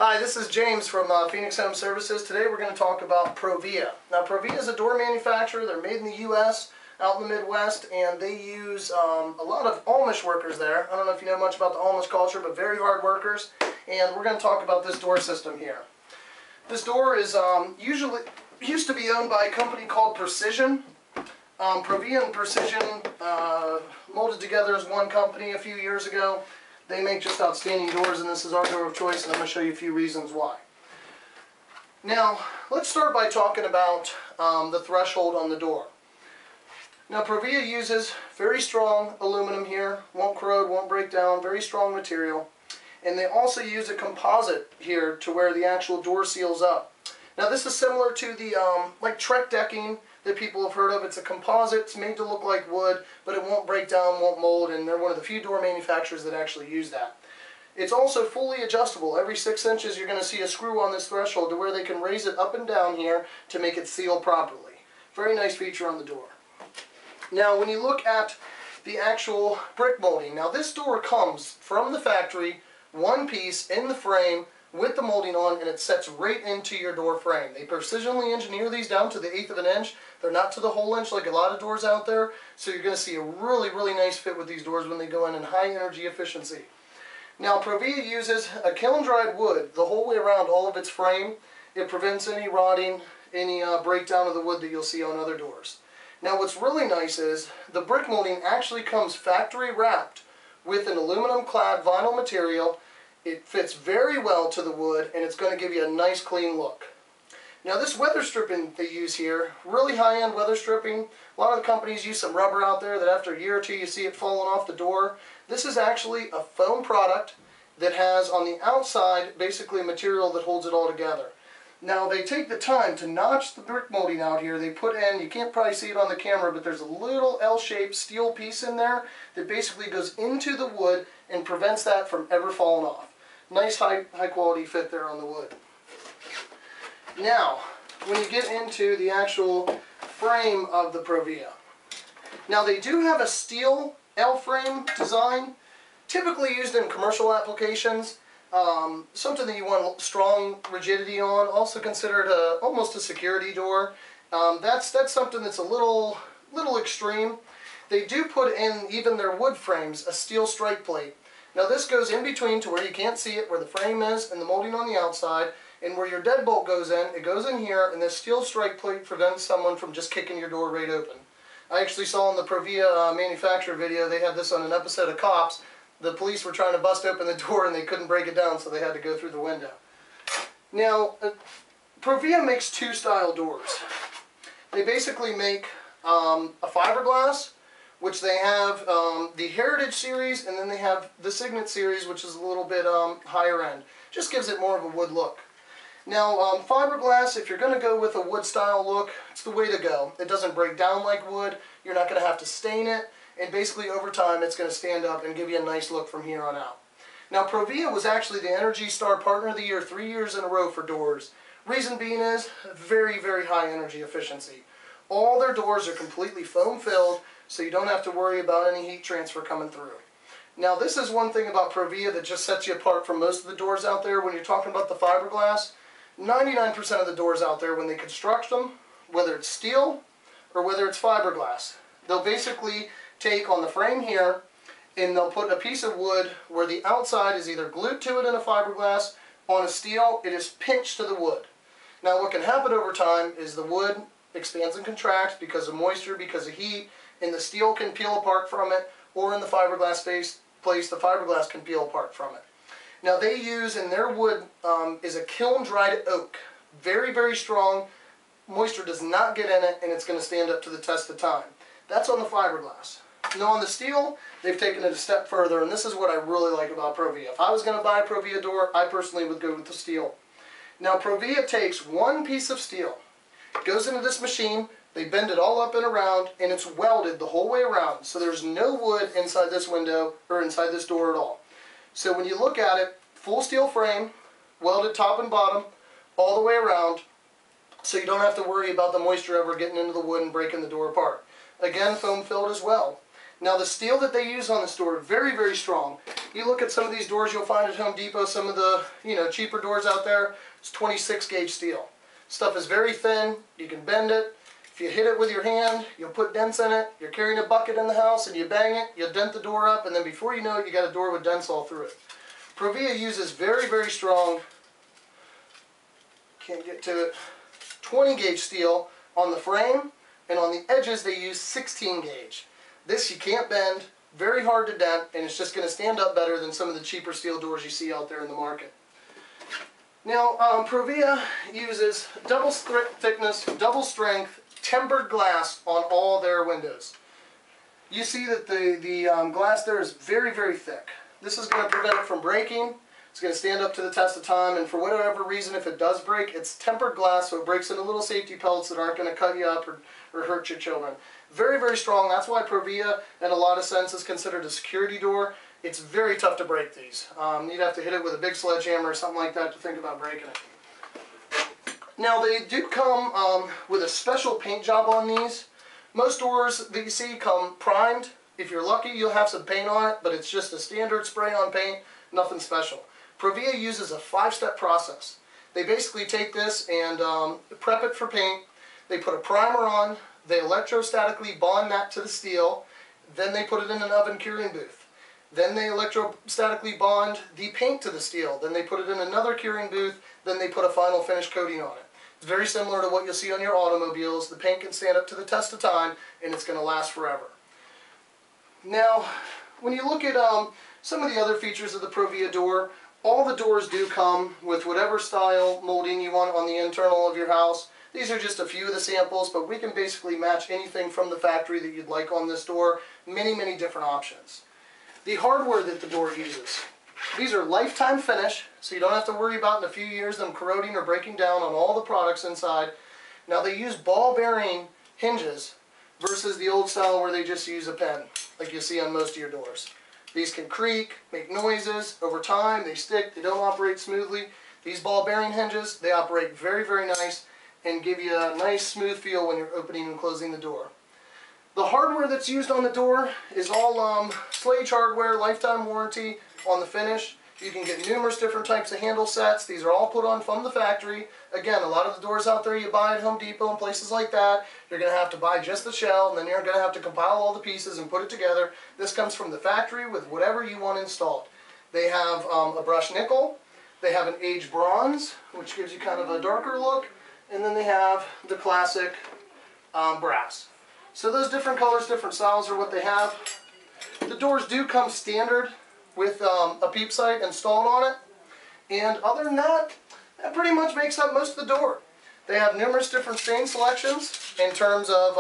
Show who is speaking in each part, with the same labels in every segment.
Speaker 1: Hi, this is James from Phoenix Home Services. Today we're going to talk about Provia. Now Provia is a door manufacturer. They're made in the U.S., out in the Midwest, and they use a lot of Amish workers there. I don't know if you know much about the Amish culture, but very hard workers. And we're going to talk about this door system here. This door is used to be owned by a company called Precision. Provia and Precision molded together as one company a few years ago. They make just outstanding doors, and this is our door of choice, and I'm going to show you a few reasons why. Now, let's start by talking about the threshold on the door. Now, Provia uses very strong aluminum here, won't corrode, won't break down, very strong material. And they also use a composite here to where the actual door seals up. Now, this is similar to the like Trek decking that people have heard of. It's a composite, it's made to look like wood, but it won't break down, won't mold, and they're one of the few door manufacturers that actually use that. It's also fully adjustable. Every 6 inches you're going to see a screw on this threshold to where they can raise it up and down here to make it seal properly. Very nice feature on the door. Now when you look at the actual brick molding, now this door comes from the factory, one piece in the frame, with the molding on, and it sets right into your door frame. They precisionally engineer these down to the 1/8 of an inch. They're not to the whole inch like a lot of doors out there, so you're going to see a really nice fit with these doors when they go in high energy efficiency. Now Provia uses a kiln dried wood the whole way around all of its frame. It prevents any rotting, any breakdown of the wood that you'll see on other doors. Now what's really nice is the brick molding actually comes factory wrapped with an aluminum clad vinyl material. It fits very well to the wood, and it's going to give you a nice clean look. Now this weather stripping they use here, really high-end weather stripping. A lot of the companies use some rubber out there that after a year or two you see it falling off the door. This is actually a foam product that has on the outside basically material that holds it all together. Now they take the time to notch the brick molding out here. They put in, you can't probably see it on the camera, but there's a little L-shaped steel piece in there that basically goes into the wood and prevents that from ever falling off. Nice high quality fit there on the wood. Now, when you get into the actual frame of the Provia. Now they do have a steel L-frame design, typically used in commercial applications. Something that you want strong rigidity on, also considered almost a security door. That's something that's a little extreme. They do put in even their wood frames a steel strike plate. Now this goes in between to where you can't see it, where the frame is and the molding on the outside, and where your deadbolt goes in, it goes in here, and this steel strike plate prevents someone from just kicking your door right open. I actually saw in the Provia manufacturer video, they had this on an episode of Cops. The police were trying to bust open the door and they couldn't break it down, so they had to go through the window. Now, Provia makes two style doors. They basically make a fiberglass, which they have the Heritage series, and then they have the Signet series, which is a little bit higher end. Just gives it more of a wood look. Now, fiberglass, if you're going to go with a wood style look, it's the way to go. It doesn't break down like wood. You're not going to have to stain it. And basically over time it's going to stand up and give you a nice look from here on out. Now Provia was actually the Energy Star Partner of the Year 3 years in a row for doors. Reason being is very high energy efficiency. All their doors are completely foam filled, so you don't have to worry about any heat transfer coming through. Now this is one thing about Provia that just sets you apart from most of the doors out there. When you're talking about the fiberglass, 99% of the doors out there when they construct them, whether it's steel or whether it's fiberglass, they'll basically take on the frame here, and they'll put a piece of wood where the outside is either glued to it in a fiberglass. On a steel, it is pinched to the wood. Now what can happen over time is the wood expands and contracts because of moisture, because of heat, and the steel can peel apart from it, or in the fiberglass place the fiberglass can peel apart from it. Now they use, in their wood is a kiln dried oak. Very strong. Moisture does not get in it, and it's going to stand up to the test of time. That's on the fiberglass. Now on the steel, they've taken it a step further, and this is what I really like about Provia. If I was going to buy a Provia door, I personally would go with the steel. Now Provia takes one piece of steel, goes into this machine, they bend it all up and around, and it's welded the whole way around. So there's no wood inside this window or inside this door at all. So when you look at it, full steel frame, welded top and bottom, all the way around, so you don't have to worry about the moisture ever getting into the wood and breaking the door apart. Again, foam filled as well. Now the steel that they use on this door, very, very strong. You look at some of these doors you'll find at Home Depot, some of the cheaper doors out there, it's 26 gauge steel. Stuff is very thin, you can bend it. If you hit it with your hand, you'll put dents in it. You're carrying a bucket in the house and you bang it, you'll dent the door up, and then before you know it, you got a door with dents all through it. Provia uses very, very strong, can't get to it, 20 gauge steel on the frame, and on the edges they use 16 gauge. This you can't bend, very hard to dent, and it's just going to stand up better than some of the cheaper steel doors you see out there in the market. Now, Provia uses double thickness, double strength, tempered glass on all their windows. You see that the glass there is very, very thick. This is going to prevent it from breaking. It's going to stand up to the test of time, and for whatever reason, if it does break, it's tempered glass, so it breaks into little safety pellets that aren't going to cut you up or hurt your children. Very, very strong. That's why Provia, in a lot of sense, is considered a security door. It's very tough to break these. You'd have to hit it with a big sledgehammer or something like that to think about breaking it. Now, they do come with a special paint job on these. Most doors that you see come primed. If you're lucky, you'll have some paint on it, but it's just a standard spray-on paint, nothing special. Provia uses a 5-step process. They basically take this and prep it for paint. They put a primer on. They electrostatically bond that to the steel. Then they put it in an oven curing booth. Then they electrostatically bond the paint to the steel. Then they put it in another curing booth. Then they put a final finish coating on it. It's very similar to what you'll see on your automobiles. The paint can stand up to the test of time, and it's going to last forever. Now, when you look at some of the other features of the Provia door, all the doors do come with whatever style molding you want on the internal of your house. These are just a few of the samples, but we can basically match anything from the factory that you'd like on this door. Many, many different options. The hardware that the door uses. These are lifetime finish, so you don't have to worry about in a few years them corroding or breaking down on all the products inside. Now they use ball bearing hinges versus the old style where they just use a pin, like you see on most of your doors. These can creak, make noises. Over time, they stick, they don't operate smoothly. These ball bearing hinges, they operate very, very nice and give you a nice smooth feel when you're opening and closing the door. The hardware that's used on the door is all Slage hardware, lifetime warranty on the finish. You can get numerous different types of handle sets. These are all put on from the factory. Again, a lot of the doors out there you buy at Home Depot and places like that, you're going to have to buy just the shell, and then you're going to have to compile all the pieces and put it together. This comes from the factory with whatever you want installed. They have a brushed nickel. They have an aged bronze, which gives you kind of a darker look. And then they have the classic brass. So those different colors, different styles are what they have. The doors do come standard with a peep sight installed on it. And other than that, that pretty much makes up most of the door. They have numerous different stain selections in terms of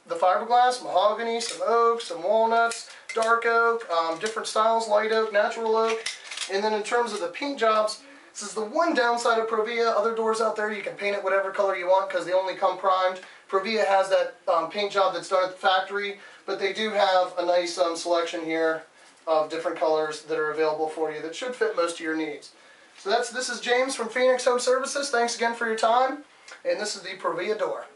Speaker 1: the fiberglass, mahogany, some oak, some walnuts, dark oak, different styles, light oak, natural oak. And then in terms of the paint jobs, this is the one downside of Provia. Other doors out there, you can paint it whatever color you want because they only come primed. Provia has that paint job that's done at the factory, but they do have a nice selection here of different colors that are available for you that should fit most of your needs. So this is James from Phoenix Home Services. Thanks again for your time, and this is the Provia door.